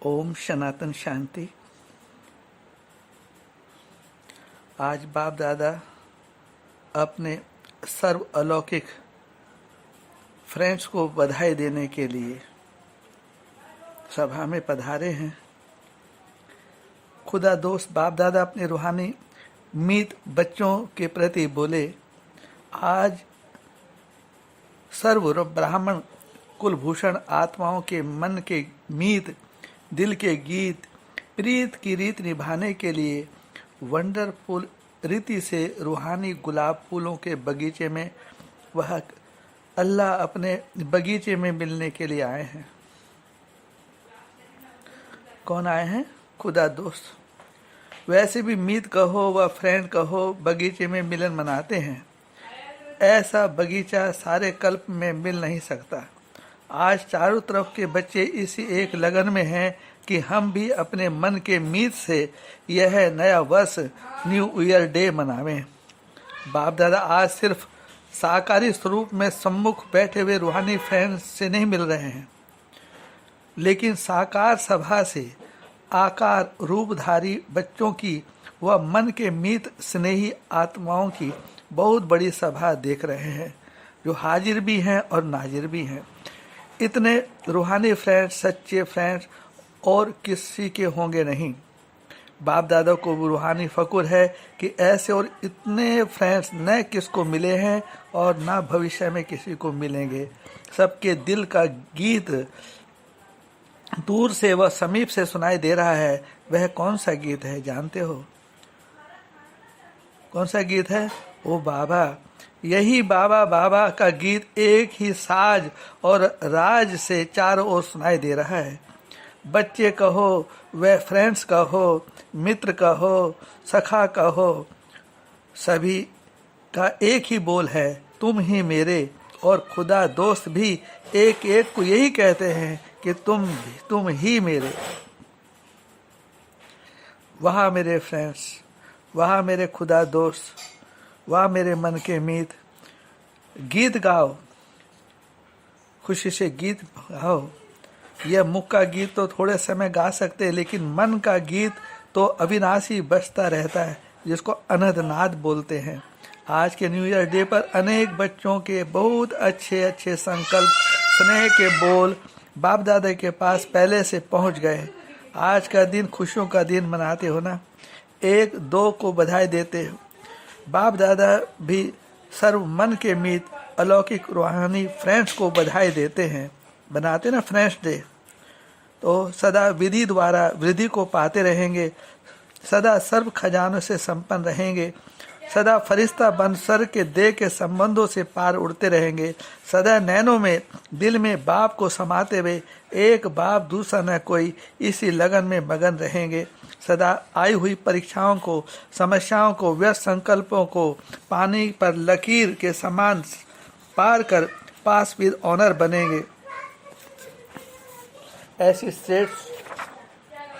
ओम सनातन शांति। आज बाप दादा अपने सर्व अलौकिक फ्रेंड्स को बधाई देने के लिए सभा में पधारे हैं। खुदा दोस्त बाप दादा अपने रूहानी मीत बच्चों के प्रति बोले, आज सर्व ब्राह्मण कुलभूषण आत्माओं के मन के मीत, दिल के गीत, प्रीत की रीत निभाने के लिए वंडरफुल रीति से रूहानी गुलाब फूलों के बगीचे में वह अल्लाह अपने बगीचे में मिलने के लिए आए हैं। कौन आए हैं? खुदा दोस्त। वैसे भी मीत कहो व फ्रेंड कहो, बगीचे में मिलन मनाते हैं। ऐसा बगीचा सारे कल्प में मिल नहीं सकता। आज चारों तरफ के बच्चे इसी एक लगन में हैं कि हम भी अपने मन के मीत से यह नया वर्ष न्यू ईयर डे मनावें। बाप दादा आज सिर्फ साकारी स्वरूप में सम्मुख बैठे हुए रूहानी फ्रेंड्स से नहीं मिल रहे हैं, लेकिन साकार सभा से आकार रूपधारी बच्चों की व मन के मीत स्नेही आत्माओं की बहुत बड़ी सभा देख रहे हैं, जो हाजिर भी हैं और नाजिर भी हैं। इतने रूहानी फ्रेंड्स, सच्चे फ्रेंड्स और किसी के होंगे नहीं। बाप दादा को रूहानी फकुर है कि ऐसे और इतने फ्रेंड्स न किसको मिले हैं और ना भविष्य में किसी को मिलेंगे। सबके दिल का गीत दूर से व समीप से सुनाई दे रहा है। वह कौन सा गीत है जानते हो? कौन सा गीत है? ओ बाबा। यही बाबा बाबा का गीत एक ही साज और राज से चारों ओर सुनाई दे रहा है। बच्चे कहो, वे फ्रेंड्स कहो, मित्र कहो, सखा कहो, सभी का एक ही बोल है, तुम ही मेरे। और खुदा दोस्त भी एक एक को यही कहते हैं कि तुम ही मेरे। वहाँ मेरे फ्रेंड्स, वहाँ मेरे खुदा दोस्त, वहाँ मेरे मन के मीत। गीत गाओ, खुशी से गीत गाओ। यह मुख का गीत तो थोड़े समय गा सकते हैं, लेकिन मन का गीत तो अविनाशी बजता रहता है, जिसको अनहदनाद बोलते हैं। आज के न्यू ईयर डे पर अनेक बच्चों के बहुत अच्छे अच्छे संकल्प, स्नेह के बोल बाप दादा के पास पहले से पहुंच गए। आज का दिन खुशियों का दिन मनाते हो ना, एक दो को बधाई देते हो। बाप दादा भी सर्व मन के मीत अलौकिक रूहानी फ्रेंड्स को बधाई देते हैं। बनाते ना फ्रेंड्स डे, तो सदा विधि द्वारा वृद्धि को पाते रहेंगे, सदा सर्व खजानों से संपन्न रहेंगे, सदा फरिश्ता बन सर के देह के संबंधों से पार उड़ते रहेंगे, सदा नैनों में दिल में बाप को समाते हुए एक बाप दूसरा न कोई, इसी लगन में मगन रहेंगे। सदा आई हुई परीक्षाओं को, समस्याओं को, व्यस्त संकल्पों को पानी पर लकीर के समान पार कर पास विद ऑनर बनेंगे। ऐसी श्रेष्ठ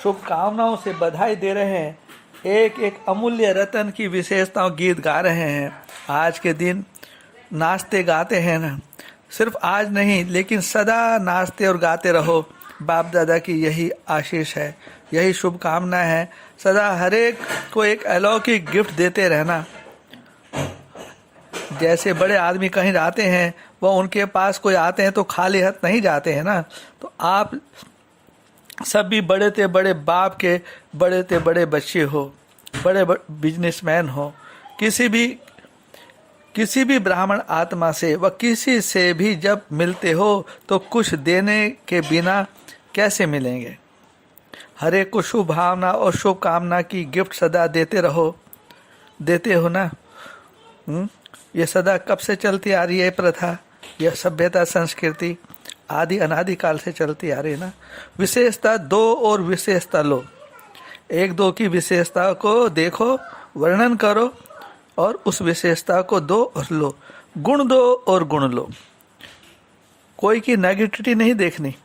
शुभकामनाओं से बधाई दे रहे हैं। एक एक अमूल्य रतन की विशेषताओं गीत गा रहे हैं। आज के दिन नाचते गाते हैं ना, सिर्फ आज नहीं लेकिन सदा नाचते और गाते रहो। बाप दादा की यही आशीष है, यही शुभकामना है। सदा हरेक को एक अलौकिक गिफ्ट देते रहना। जैसे बड़े आदमी कहीं जाते हैं, वह उनके पास कोई आते हैं तो खाली हाथ नहीं जाते हैं ना, तो आप सभी बड़े ते बड़े बाप के बड़े ते बड़े बच्चे हो, बड़े बिजनेसमैन हो। किसी भी ब्राह्मण आत्मा से व किसी से भी जब मिलते हो तो कुछ देने के बिना कैसे मिलेंगे। हर एक को शुभ भावना और शुभकामना की गिफ्ट सदा देते रहो, देते हो ना। ये सदा कब से चलती आ रही है प्रथा, यह सभ्यता संस्कृति आदि अनादि काल से चलती आ रही है ना। विशेषता दो और विशेषता लो। एक दो की विशेषता को देखो, वर्णन करो और उस विशेषता को दो और लो। गुण दो और गुण लो। कोई की नेगेटिविटी नहीं देखनी,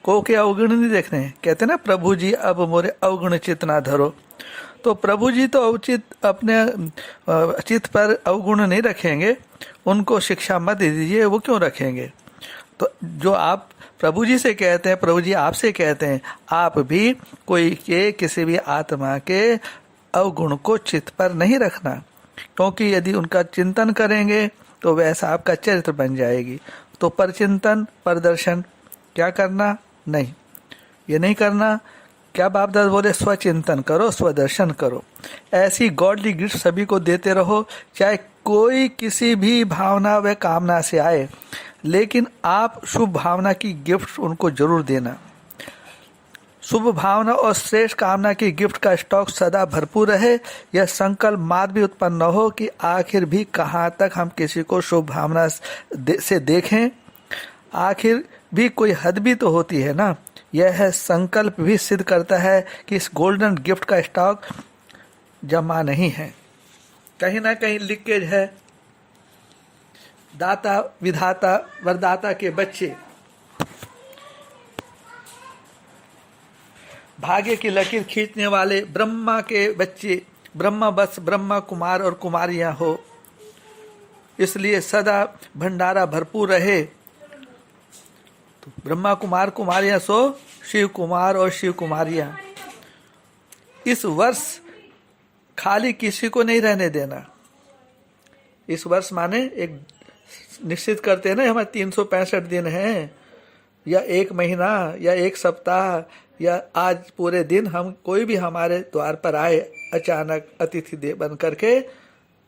को के अवगुण नहीं देखने। कहते ना, प्रभु जी अब मोरे अवगुण चित ना धरो। तो प्रभु जी तो अवचित अपने चित्त पर अवगुण नहीं रखेंगे, उनको शिक्षा मत दीजिए, वो क्यों रखेंगे। तो जो आप प्रभु जी से कहते हैं, प्रभु जी आपसे कहते हैं, आप भी कोई के किसी भी आत्मा के अवगुण को चित्त पर नहीं रखना, क्योंकि यदि उनका चिंतन करेंगे तो वैसा आपका चरित्र बन जाएगी। तो पर चिंतन पर दर्शन क्या करना? नहीं, ये नहीं करना। क्या बाप दादा बोले? स्वचिंतन करो, स्वदर्शन करो। ऐसी गॉडली गिफ्ट सभी को देते रहो, चाहे कोई किसी भी भावना व कामना से आए, लेकिन आप शुभ भावना की गिफ्ट उनको जरूर देना। शुभ भावना और श्रेष्ठ कामना की गिफ्ट का स्टॉक सदा भरपूर रहे। यह संकल्प मात्र भी उत्पन्न न हो कि आखिर भी कहाँ तक हम किसी को शुभ भावना से देखें। आखिर भी कोई हद भी तो होती है ना। यह संकल्प भी सिद्ध करता है कि इस गोल्डन गिफ्ट का स्टॉक जमा नहीं है, कहीं ना कहीं लीकेज है। दाता विधाता वरदाता के बच्चे भाग्य की लकीर खींचने वाले ब्रह्मा के बच्चे, ब्रह्मा बस ब्रह्मा कुमार और कुमारियां हो, इसलिए सदा भंडारा भरपूर रहे। तो ब्रह्मा कुमार कुमारियां सो शिव कुमार और शिव कुमारियां। इस वर्ष खाली किसी को नहीं रहने देना। इस वर्ष माने एक निश्चित करते हैं ना, हमारे 365 दिन हैं, या एक महीना, या एक सप्ताह, या आज पूरे दिन हम कोई भी हमारे द्वार पर आए अचानक अतिथि दे बन करके,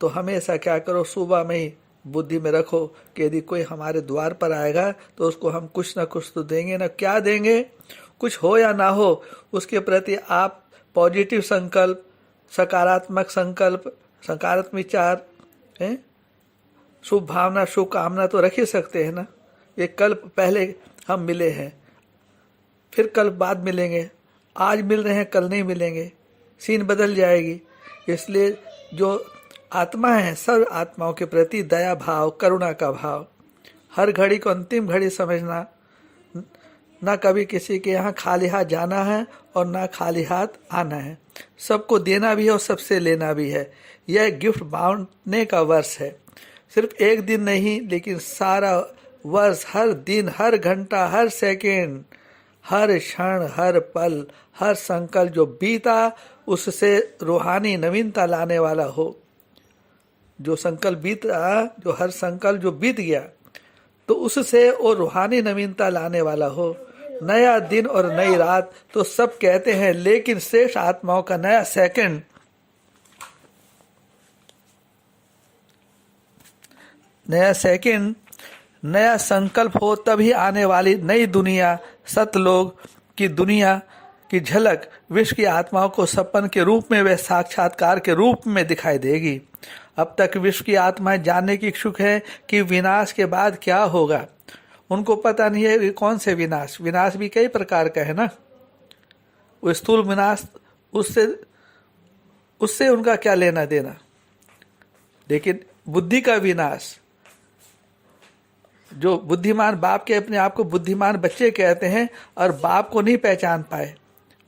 तो हमेशा क्या करो, सुबह में ही बुद्धि में रखो कि यदि कोई हमारे द्वार पर आएगा तो उसको हम कुछ ना कुछ तो देंगे ना। क्या देंगे? कुछ हो या ना हो, उसके प्रति आप पॉजिटिव संकल्प, सकारात्मक संकल्प, सकारात्मक विचार, शुभ भावना, शुभ कामना तो रख ही सकते हैं ना। ये कल पहले हम मिले हैं, फिर कल बाद मिलेंगे, आज मिल रहे हैं कल नहीं मिलेंगे, सीन बदल जाएगी। इसलिए जो आत्मा है, सब आत्माओं के प्रति दया भाव, करुणा का भाव, हर घड़ी को अंतिम घड़ी समझना। ना कभी किसी के यहाँ खाली हाथ जाना है और ना खाली हाथ आना है। सबको देना भी है और सबसे लेना भी है। यह गिफ्ट बांटने का वर्ष है। सिर्फ एक दिन नहीं, लेकिन सारा वर्ष, हर दिन, हर घंटा, हर सेकेंड, हर क्षण, हर पल, हर संकल्प जो बीता उससे रूहानी नवीनता लाने वाला हो। जो संकल्प बीता, जो हर संकल्प जो बीत गया, तो उससे वो रूहानी नवीनता लाने वाला हो। नया दिन और नई रात तो सब कहते हैं, लेकिन श्रेष्ठ आत्माओं का नया सेकंड, नया संकल्प हो, तभी आने वाली नई दुनिया, सतलोक की दुनिया की झलक विश्व की आत्माओं को सपन के रूप में व साक्षात्कार के रूप में दिखाई देगी। अब तक विश्व की आत्माएं जानने की इच्छुक है कि विनाश के बाद क्या होगा। उनको पता नहीं है कि कौन से विनाश। विनाश भी कई प्रकार का है ना। वो स्थूल विनाश, उससे उनका क्या लेना देना। लेकिन बुद्धि का विनाश, जो बुद्धिमान बाप के अपने आप को बुद्धिमान बच्चे कहते हैं और बाप को नहीं पहचान पाए,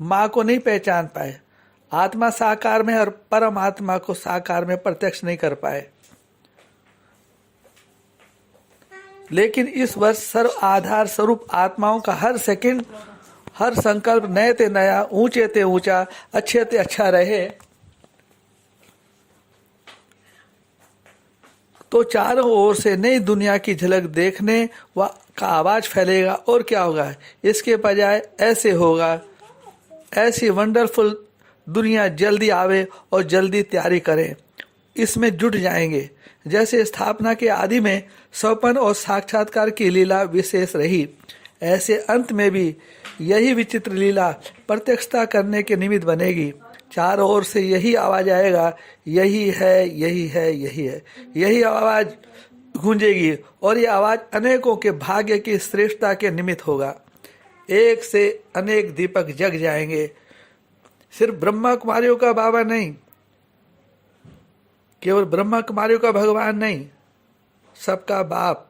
माँ को नहीं पहचान पाए, आत्मा साकार में और परम आत्मा को साकार में प्रत्यक्ष नहीं कर पाए। लेकिन इस वर्ष सर्व आधार स्वरूप आत्माओं का हर सेकंड, हर संकल्प नए ते नया, ऊंचे ते ऊंचा, अच्छे ते अच्छा रहे, तो चारों ओर से नई दुनिया की झलक देखने व का आवाज फैलेगा। और क्या होगा इसके बजाय? ऐसे होगा, ऐसी वंडरफुल दुनिया जल्दी आवे और जल्दी तैयारी करें, इसमें जुट जाएंगे। जैसे स्थापना के आदि में स्वपन और साक्षात्कार की लीला विशेष रही, ऐसे अंत में भी यही विचित्र लीला प्रत्यक्षता करने के निमित्त बनेगी। चारों ओर से यही आवाज आएगा, यही है, यही है, यही है, यही आवाज गूंजेगी। और ये आवाज अनेकों के भाग्य की श्रेष्ठता के निमित्त होगा। एक से अनेक दीपक जग जाएंगे। सिर्फ ब्रह्मा कुमारियों का बाबा नहीं, केवल ब्रह्मा कुमारियों का भगवान नहीं, सबका बाप,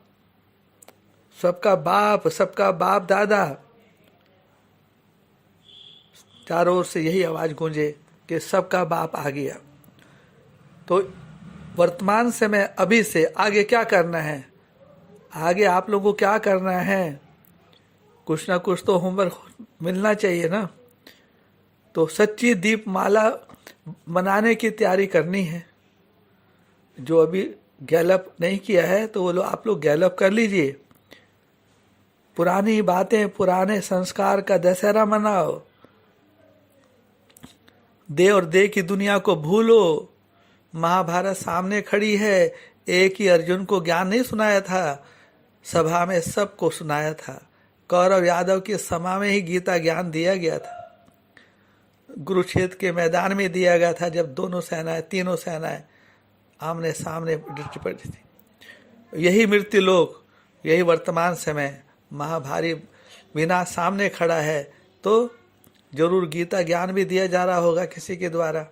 सबका बाप, सबका बाप दादा। चारों ओर से यही आवाज गूंजे कि सबका बाप आ गया। तो वर्तमान समय अभी से आगे क्या करना है? आगे आप लोगों को क्या करना है? कुछ ना कुछ तो होमवर्क मिलना चाहिए ना। तो सच्ची दीपमाला बनाने की तैयारी करनी है। जो अभी गैलअप नहीं किया है तो वो लोग, आप लोग गैलअप कर लीजिए। पुरानी बातें, पुराने संस्कार का दशहरा मनाओ। दे और दे की दुनिया को भूलो। महाभारत सामने खड़ी है। एक ही अर्जुन को ज्ञान नहीं सुनाया था, सभा में सबको सुनाया था। कौरव यादव की सभा में ही गीता ज्ञान दिया गया था। कुरुक्षेत्र के मैदान में दिया गया था, जब दोनों सेनाएं, तीनों सेनाएं आमने सामने पड़ी थी। यही मृत्यु लोक, यही वर्तमान समय महाभारी विनाश सामने खड़ा है, तो जरूर गीता ज्ञान भी दिया जा रहा होगा किसी के द्वारा।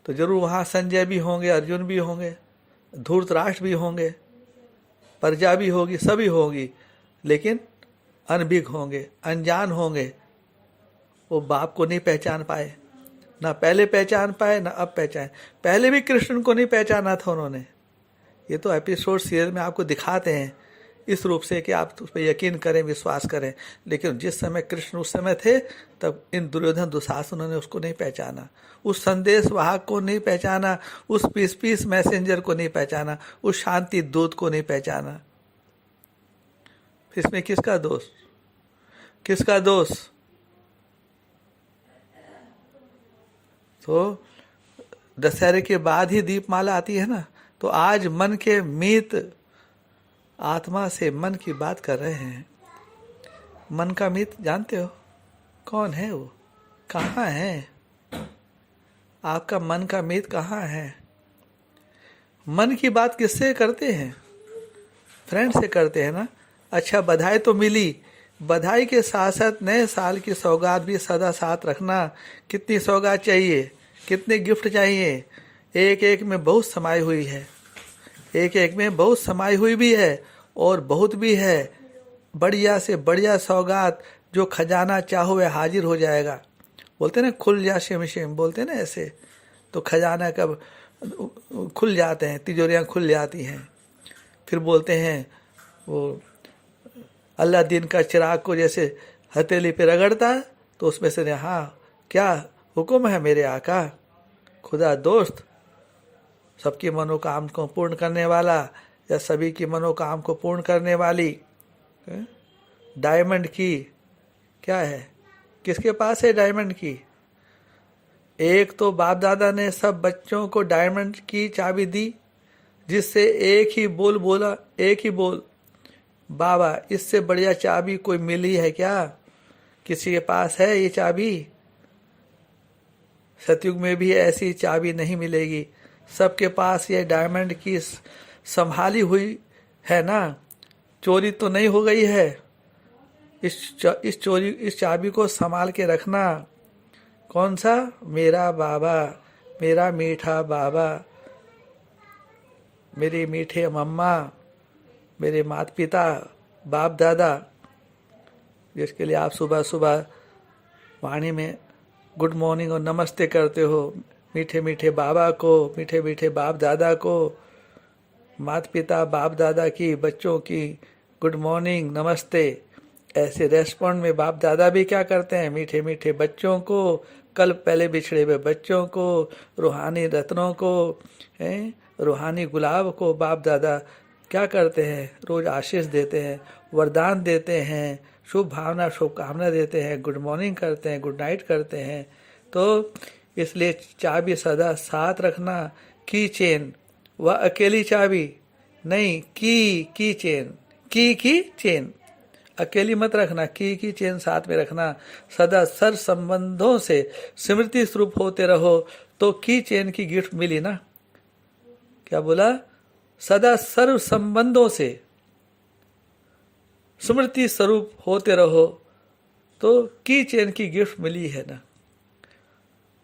तो जरूर वहाँ संजय भी होंगे, अर्जुन भी होंगे, धूर्तराष्ट्र भी होंगे, प्रजा भी होगी, सभी होगी, लेकिन अनभिज्ञ होंगे, अनजान होंगे। वो बाप को नहीं पहचान पाए, ना पहले पहचान पाए ना अब पहचान। पहले भी कृष्ण को नहीं पहचाना था उन्होंने। ये तो एपिसोड सीरियल में आपको दिखाते हैं इस रूप से कि आप उस पर यकीन करें, विश्वास करें। लेकिन जिस समय कृष्ण उस समय थे, तब इन दुर्योधन दुशासन ने उसको नहीं पहचाना, उस संदेश वाहक को नहीं पहचाना, उस पीस मैसेंजर को नहीं पहचाना, उस शांति दूत को नहीं पहचाना। इसमें किसका दोष? किसका दोष? तो दशहरे के बाद ही दीपमाला आती है ना। तो आज मन के मीत आत्मा से मन की बात कर रहे हैं। मन का मीत जानते हो कौन है? वो कहाँ है? आपका मन का मीत कहाँ है? मन की बात किससे करते हैं? फ्रेंड से करते हैं ना। अच्छा, बधाई तो मिली, बधाई के साथ साथ नए साल की सौगात भी सदा साथ रखना। कितनी सौगात चाहिए, कितने गिफ्ट चाहिए? एक एक में बहुत समाई हुई है, एक एक में बहुत समाई हुई भी है और बहुत भी है। बढ़िया से बढ़िया सौगात, जो खजाना चाहो वह हाजिर हो जाएगा। बोलते ना खुल जा शिम शिम, बोलते ना ऐसे। तो खजाना कब खुल जाते हैं, तिजोरियाँ खुल जाती हैं। फिर बोलते हैं वो अल्लाह दिन का चिराग को जैसे हथेली पे रगड़ता है, तो उसमें से हाँ क्या हुक्म है मेरे आका। खुदा दोस्त, सबकी मनोकामना को पूर्ण करने वाला, या सभी की मनोकामना को पूर्ण करने वाली। डायमंड की क्या है? किसके पास है डायमंड की? एक तो बाप दादा ने सब बच्चों को डायमंड की चाबी दी, जिससे एक ही बोल बोला, एक ही बोल बाबा। इससे बढ़िया चाबी कोई मिली है क्या? किसी के पास है ये चाबी? सतयुग में भी ऐसी चाबी नहीं मिलेगी। सबके पास ये डायमंड की संभाली हुई है ना। चोरी तो नहीं हो गई है। इस चाबी को संभाल के रखना। कौन सा? मेरा बाबा, मेरा मीठा बाबा, मेरे मीठे मम्मा, मेरे माता पिता, बाप दादा, जिसके लिए आप सुबह सुबह वाणी में गुड मॉर्निंग और नमस्ते करते हो। मीठे मीठे बाबा को, मीठे मीठे बाप दादा को, माता पिता बाप दादा की, बच्चों की गुड मॉर्निंग नमस्ते। ऐसे रेस्पॉन्ड में बाप दादा भी क्या करते हैं? मीठे मीठे बच्चों को, कल पहले बिछड़े हुए बच्चों को, रूहानी रत्नों को, रूहानी गुलाब को बाप दादा क्या करते हैं? रोज आशीष देते हैं, वरदान देते हैं, शुभ भावना शुभकामना देते हैं, गुड मॉर्निंग करते हैं, गुड नाइट करते हैं। तो इसलिए चाबी सदा साथ रखना। की चेन, वह अकेली चाबी नहीं, की चेन, की चेन अकेली मत रखना, की चेन साथ में रखना। सदा सर संबंधों से स्मृति स्वरूप होते रहो। तो की चेन की गिफ्ट मिली ना। क्या बोला? सदा सर्व संबंधों से स्मृति स्वरूप होते रहो, तो की चेन की गिफ्ट मिली है ना।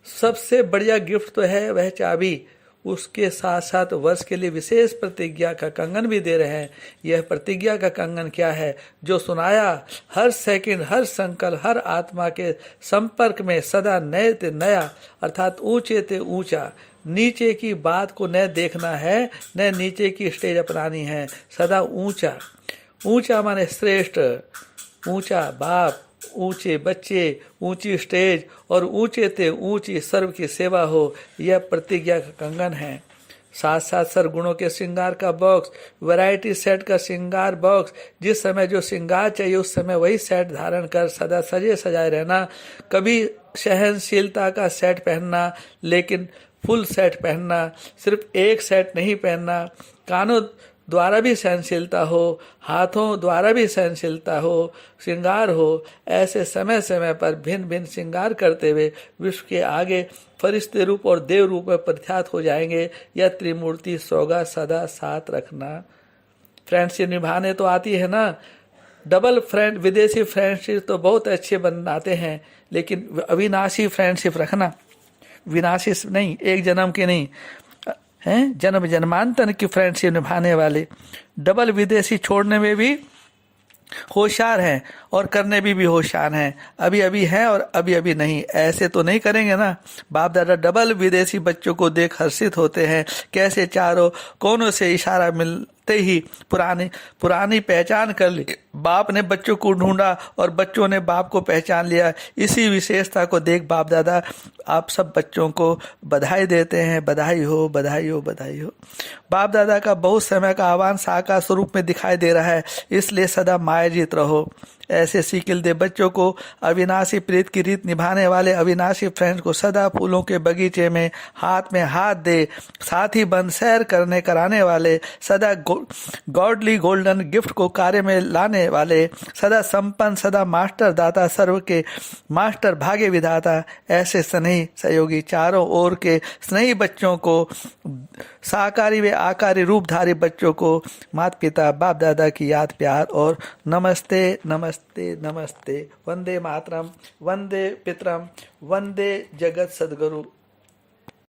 सबसे बढ़िया गिफ्ट तो है वह चाबी। उसके साथ साथ वर्ष के लिए विशेष प्रतिज्ञा का कंगन भी दे रहे हैं। यह प्रतिज्ञा का कंगन क्या है? जो सुनाया हर सेकंड, हर संकल्प, हर आत्मा के संपर्क में सदा नए ते नया, अर्थात ऊंचे ते ऊंचा। नीचे की बात को न देखना है, न नीचे की स्टेज अपनानी है। सदा ऊंचा, ऊंचा माने श्रेष्ठ, ऊंचा बाप, ऊंचे बच्चे, ऊंची स्टेज और ऊंचे ते ऊंची सर्व की सेवा हो, यह प्रतिज्ञा का कंगन है। साथ साथ सरगुणों के श्रृंगार का बॉक्स, वैरायटी सेट का श्रृंगार बॉक्स, जिस समय जो श्रृंगार चाहिए उस समय वही सेट धारण कर सदा सजे सजाए रहना। कभी सहनशीलता का सेट पहनना, लेकिन फुल सेट पहनना, सिर्फ एक सेट नहीं पहनना। कानों द्वारा भी सहनशीलता हो, हाथों द्वारा भी सहनशीलता हो, श्रृंगार हो। ऐसे समय समय पर भिन्न भिन्न श्रृंगार करते हुए विश्व के आगे फरिश्ते रूप और देव रूप में प्रख्यात हो जाएंगे। यह त्रिमूर्ति सौगात सदा साथ रखना। फ्रेंडशिप निभाने तो आती है ना। डबल फ्रेंड, विदेशी फ्रेंडशिप तो बहुत अच्छे बनाते हैं, लेकिन अविनाशी फ्रेंडशिप रखना। विनाशी नहीं, एक जन्म की नहीं, हैं जन्म जन्मांतर की फ्रेंडशिप निभाने वाले। डबल विदेशी छोड़ने में भी होशियार हैं और करने भी होशियार हैं। अभी अभी हैं और अभी अभी नहीं, ऐसे तो नहीं करेंगे ना। बाप दादा डबल विदेशी बच्चों को देख हर्षित होते हैं, कैसे चारों कोनों से इशारा मिलते ही पुरानी पहचान कर ली। बाप ने बच्चों को ढूंढा और बच्चों ने बाप को पहचान लिया। इसी विशेषता को देख बाप दादा आप सब बच्चों को बधाई देते हैं। बधाई हो, बधाई हो, बधाई हो। बाप दादा का बहुत समय का आह्वान साकार स्वरूप में दिखाई दे रहा है, इसलिए सदा मायाजीत रहो। ऐसे सीखिल दे बच्चों को अविनाशी प्रीत की रीत निभाने वाले अविनाशी फ्रेंड्स को सदा फूलों के बगीचे में हाथ में हाथ दे साथी बन सैर करने कराने वाले, सदा गॉडली गोल्डन गिफ्ट को कार्य में लाने वाले, सदा संपन्न, सदा मास्टर दाता, सर्व के मास्टर भाग्य विधाता। ऐसे स्नेही सहयोगी चारों ओर के स्नेही बच्चों को, साकारी व आकारी रूपधारी बच्चों को माता पिता बाप दादा की याद प्यार और नमस्ते नमस्ते नमस्ते। वंदे मातरम, वंदे पितरम, वंदे जगत सद्गुरु।